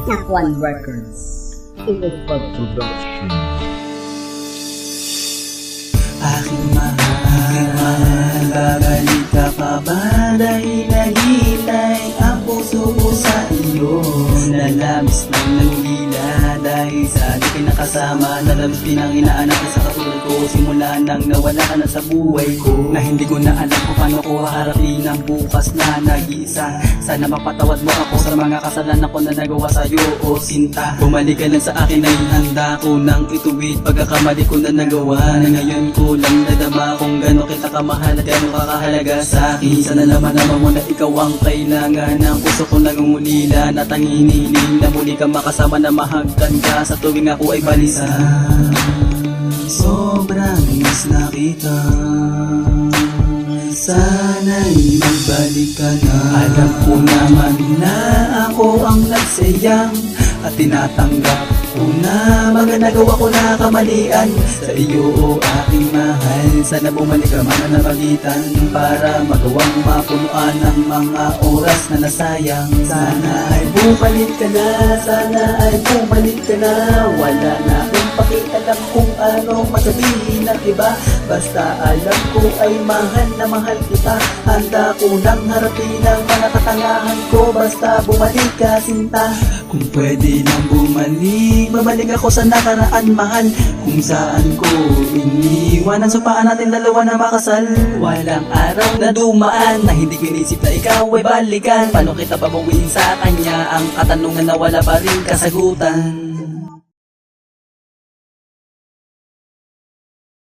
Nakwan Records. Inofag Production. Aking mahal, babalik ka pa ba? Dahil nahilay ang puso ko sa iyo. Nalabis ng nangulila dahil sa di kinakasama. Nalabis din ang inaanak sa katulad ko. Simula nang nawala ka na sa buhay ko, na hindi ko na alam kung paano ko haharapin ang bukas na nag-iisa. Sana mapatawad mo ako sa mga kasalanan ko na nagawa sa'yo, o sinta. Bumalik ka lang sa akin ay handa ko nang ituwid pagkakamali ko na nagawa. Na ngayon ko lang nadama kung gano'n kita kamahal at gano'n kakahalaga sa akin. Sana naman mo na ikaw ang kailangan ng puso ko nangungulila, na tanging hiniling na muli ka makasama na mahagkan ka sa tuwing ako ay balisa. Sobrang miss na kita, sana'y magbalik ka na. Alam ko naman na ako ang nagsayang at tinatanggap ko na mga nagawa ko na kamalian sa iyo, o aking mahal. Sana bumalik ka man na pagitan para magawang mapunuan ang mga oras na nasayang. Sana ay bumalik ka na, sana ay bumalik ka na. Wala na akong pakialam kung ano masabihin ng iba, basta alam ko ay mahal na mahal kita. Handa ko nang harapin ang mga katangahan ko, basta bumalik ka sinta. Kung pwede nang bumalik, babalik ako sa nakaraan mahal, kung saan ko iniwanan sa paan natin dalawa na makasal. Walang araw na dumaan na hindi kinisip na ikaw ay balikan. Paano kita babawiin sa kanya ang katanungan na wala pa rin kasagutan?